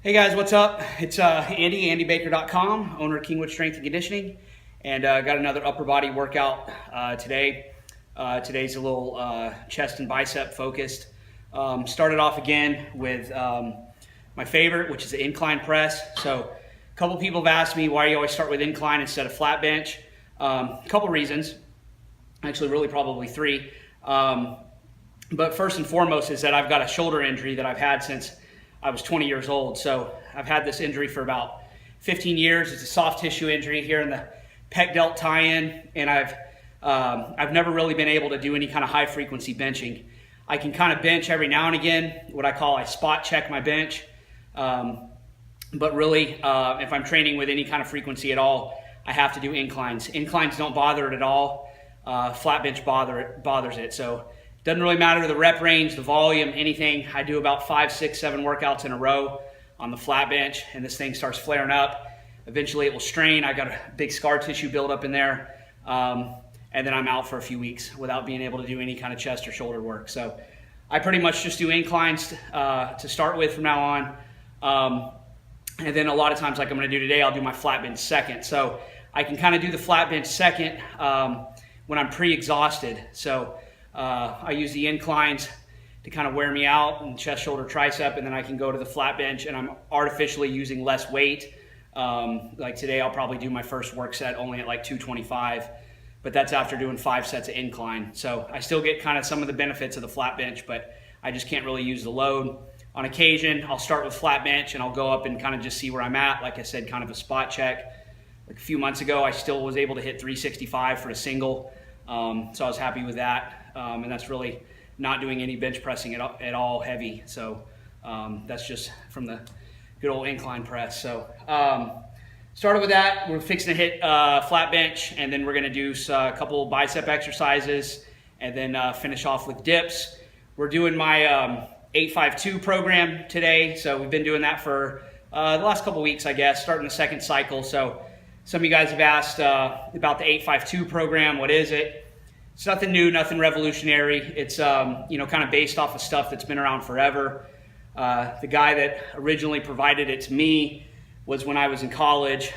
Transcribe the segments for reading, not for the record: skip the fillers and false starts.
Hey guys, what's up? It's Andy, andybaker.com, owner of Kingwood Strength and Conditioning, and got another upper body workout today. Today's a little chest and bicep focused. Started off again with my favorite, which is the incline press. So a couple people have asked me why you always start with incline instead of flat bench. A couple reasons, actually really probably three. But first and foremost is that I've got a shoulder injury that I've had since I was 20 years old. So I've had this injury for about 15 years. It's a soft tissue injury here in the pec delt tie-in, and I've never really been able to do any kind of high frequency benching. I can kind of bench every now and again, what I spot check my bench. But really, if I'm training with any kind of frequency at all, I have to do inclines. Inclines don't bother it at all. Flat bench bothers it. So it doesn't really matter the rep range, the volume, anything. I do about 5, 6, 7 workouts in a row on the flat bench, and this thing starts flaring up. Eventually it will strain. I got a big scar tissue buildup in there. And then I'm out for a few weeks without being able to do any kind of chest or shoulder work. So I pretty much just do inclines to start with from now on. And then a lot of times, like I'm gonna do today, I'll do my flat bench second. So I can kind of do the flat bench second when I'm pre-exhausted. So I use the inclines to kind of wear me out in chest, shoulder, tricep, and then I can go to the flat bench and I'm artificially using less weight. Like today, I'll probably do my first work set only at like 225, but that's after doing 5 sets of incline. So I still get kind of some of the benefits of the flat bench, but I just can't really use the load. On occasion, I'll start with flat bench and I'll go up and kind of just see where I'm at. Like I said, kind of a spot check. Like a few months ago, I still was able to hit 365 for a single. So I was happy with that. And that's really not doing any bench pressing at all heavy. So that's just from the good old incline press. So started with that. We're fixing to hit flat bench, and then we're going to do a couple bicep exercises, and then finish off with dips. We're doing my 852 program today. So we've been doing that for the last couple weeks, I guess, starting the second cycle. So some of you guys have asked about the 852 program. What is it? It's nothing new, nothing revolutionary. It's kind of based off of stuff that's been around forever. The guy that originally provided it to me was when I was in college.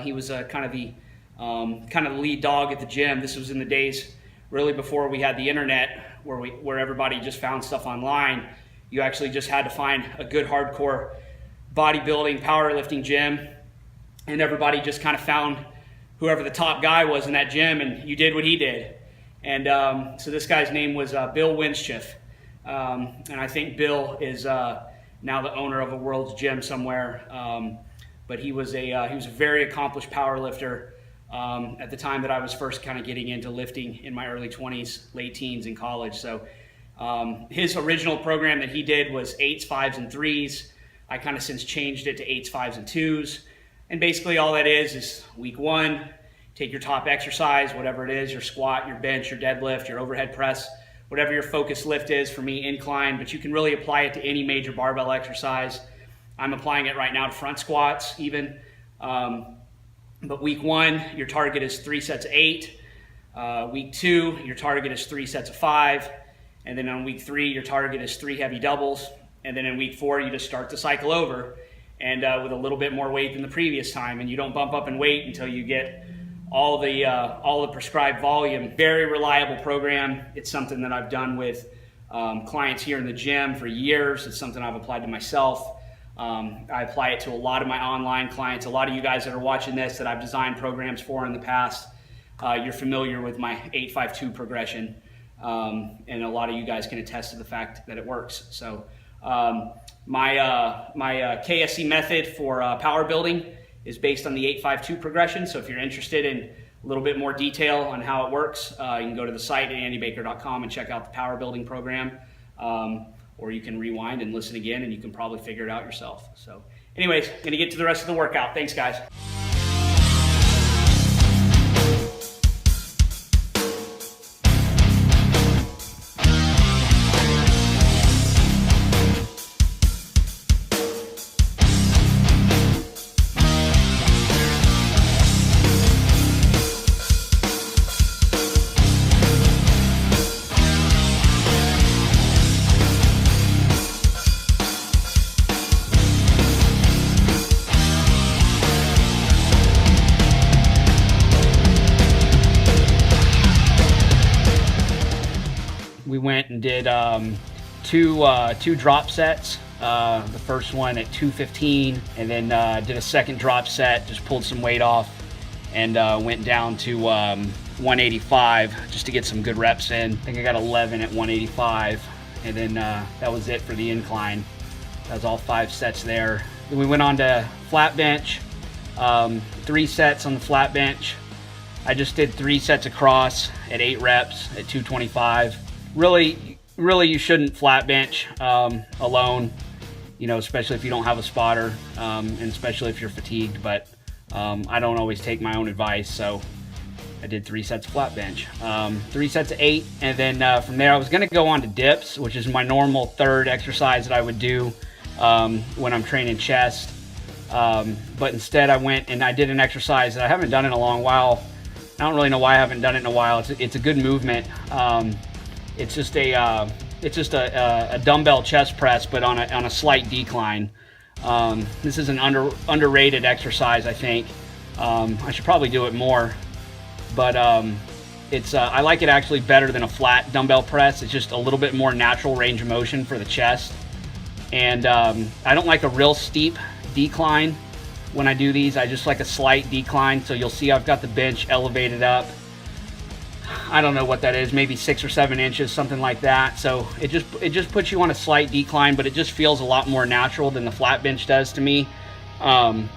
He was kind of the lead dog at the gym. This was in the days really before we had the internet, where everybody just found stuff online. You actually just had to find a good hardcore bodybuilding, powerlifting gym, and everybody just kind of found whoever the top guy was in that gym, and you did what he did. And so this guy's name was Bill Winschif, and I think Bill is now the owner of a World's Gym somewhere. But he was a very accomplished power lifter at the time that I was first kind of getting into lifting in my early 20s, late teens in college. So his original program that he did was 8s, 5s, and 3s. I kind of since changed it to 8s, 5s, and 2s. And basically all that is week 1. Take your top exercise, whatever it is, your squat, your bench, your deadlift, your overhead press, whatever your focus lift is. For me, incline, but you can really apply it to any major barbell exercise. I'm applying it right now to front squats even. But week 1, your target is 3 sets of 8. Week 2, your target is 3 sets of 5. And then on week 3, your target is 3 heavy doubles. And then in week 4, you just start the cycle over and with a little bit more weight than the previous time. And you don't bump up in weight until you get all the prescribed volume. Very reliable program. It's something that I've done with clients here in the gym for years. It's something I've applied to myself. I apply it to a lot of my online clients. A lot of you guys that are watching this that I've designed programs for in the past, you're familiar with my 852 progression. And a lot of you guys can attest to the fact that it works. So my KSC method for power building is based on the 852 progression. So if you're interested in a little bit more detail on how it works, you can go to the site at andybaker.com and check out the power building program. Or you can rewind and listen again, and you can probably figure it out yourself. So anyways, gonna get to the rest of the workout. Thanks, guys. and did two drop sets. The first one at 215, and then did a second drop set, just pulled some weight off, and went down to 185 just to get some good reps in. I think I got 11 at 185, and then that was it for the incline. That was all 5 sets there. Then we went on to flat bench, 3 sets on the flat bench. I just did 3 sets across at 8 reps at 225. Really you shouldn't flat bench alone, you know, especially if you don't have a spotter, and especially if you're fatigued. But I don't always take my own advice, so I did 3 sets of flat bench, 3 sets of 8, and then from there I was going to go on to dips, which is my normal third exercise that I would do when I'm training chest. But instead I went and I did an exercise that I haven't done in a long while. I don't really know why I haven't done it in a while. It's a good movement. It's just a dumbbell chest press, but on a slight decline. This is an underrated exercise, I think. I should probably do it more, but I like it actually better than a flat dumbbell press. It's just a little bit more natural range of motion for the chest, and I don't like a real steep decline when I do these. I just like a slight decline. So you'll see I've got the bench elevated up. I don't know what that is, maybe 6 or 7 inches, something like that. So it just puts you on a slight decline, but it just feels a lot more natural than the flat bench does to me. And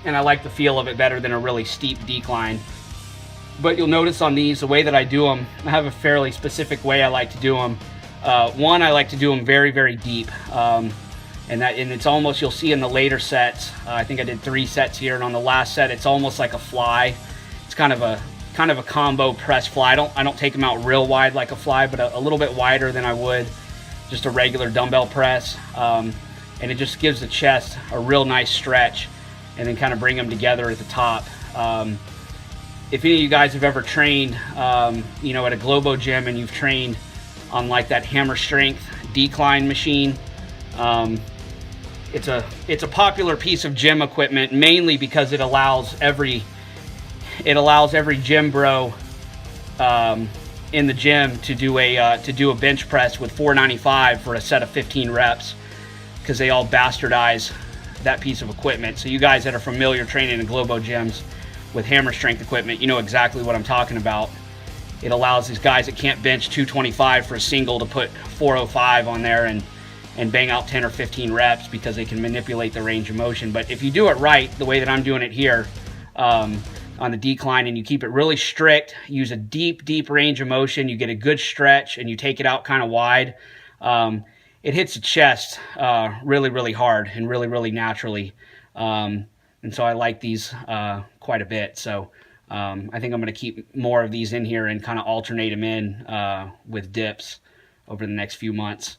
I like the feel of it better than a really steep decline. But you'll notice on these, the way that I do them, I have a fairly specific way I like to do them. One, I like to do them very, very deep. And it's almost, you'll see in the later sets, I think I did 3 sets here, and on the last set, it's almost like a fly. It's kind of a combo press fly. I don't take them out real wide like a fly, but a little bit wider than I would just a regular dumbbell press. And it just gives the chest a real nice stretch, and then kind of bring them together at the top. If any of you guys have ever trained, you know, at a Globo gym, and you've trained on like that hammer strength decline machine, it's a popular piece of gym equipment, mainly because it allows every gym bro in the gym to do a bench press with 495 for a set of 15 reps, because they all bastardize that piece of equipment. So you guys that are familiar training in Globo gyms with hammer strength equipment, you know exactly what I'm talking about. It allows these guys that can't bench 225 for a single to put 405 on there and bang out 10 or 15 reps, because they can manipulate the range of motion. But if you do it right, the way that I'm doing it here, on the decline, and you keep it really strict, use a deep range of motion, you get a good stretch, and you take it out kind of wide, it hits the chest really hard and really naturally. And so I like these quite a bit. So I think I'm going to keep more of these in here and kind of alternate them in with dips over the next few months.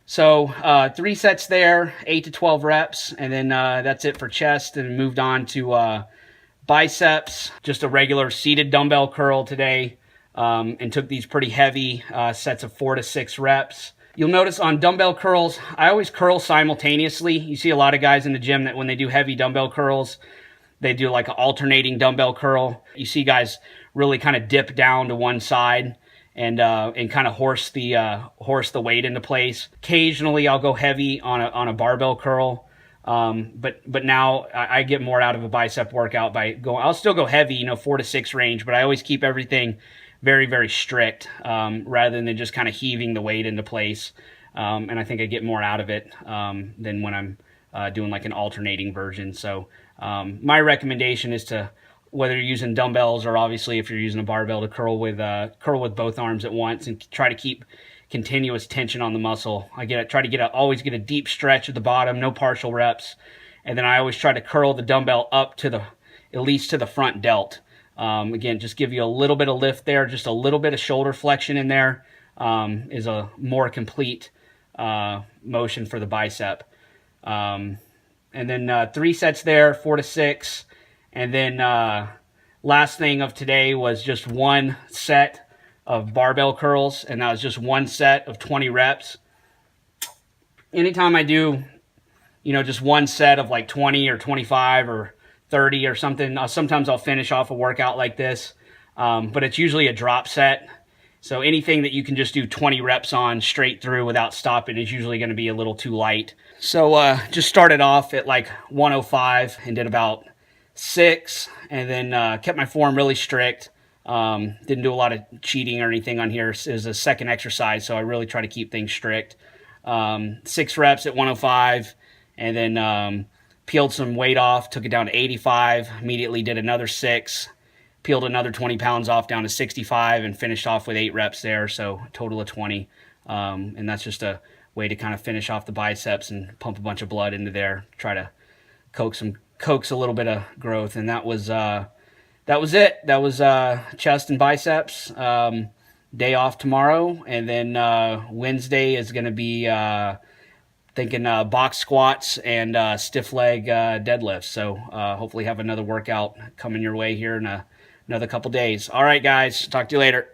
So 3 sets there, 8 to 12 reps, and then that's it for chest. And moved on to biceps, just a regular seated dumbbell curl today, and took these pretty heavy sets of 4 to 6 reps. You'll notice on dumbbell curls, I always curl simultaneously. You see a lot of guys in the gym that when they do heavy dumbbell curls, they do like an alternating dumbbell curl. You see guys really kind of dip down to one side and kind of horse the weight into place. Occasionally I'll go heavy on a barbell curl. But now I get more out of a bicep workout by going, I'll still go heavy, you know, 4 to 6 range, but I always keep everything very strict, rather than just kind of heaving the weight into place. And I think I get more out of it, than when I'm doing like an alternating version. So, my recommendation is to, whether you're using dumbbells or obviously if you're using a barbell, to curl with both arms at once and try to keep continuous tension on the muscle. I try to always get a deep stretch at the bottom, no partial reps, and then I always try to curl the dumbbell up to at least to the front delt. Again, just give you a little bit of lift there, just a little bit of shoulder flexion in there, is a more complete motion for the bicep. And then 3 sets there, 4 to 6, and then last thing of today was just 1 set of barbell curls, and that was just 1 set of 20 reps. Anytime I do, you know, just 1 set of like 20 or 25 or 30 or something, sometimes I'll finish off a workout like this, but it's usually a drop set, So anything that you can just do 20 reps on straight through without stopping is usually going to be a little too light. So just started off at like 105 and did about 6, and then kept my form really strict. Didn't do a lot of cheating or anything on here. It was a second exercise, so I really try to keep things strict. 6 reps at 105, and then peeled some weight off, took it down to 85, immediately did another 6, peeled another 20 pounds off down to 65, and finished off with 8 reps there, so a total of 20. And that's just a way to kind of finish off the biceps and pump a bunch of blood into there, try to coax a little bit of growth. And that was it. That was chest and biceps. Day off tomorrow, and then Wednesday is going to be thinking box squats and stiff leg deadlifts. So hopefully have another workout coming your way here in another couple days. All right, guys, talk to you later.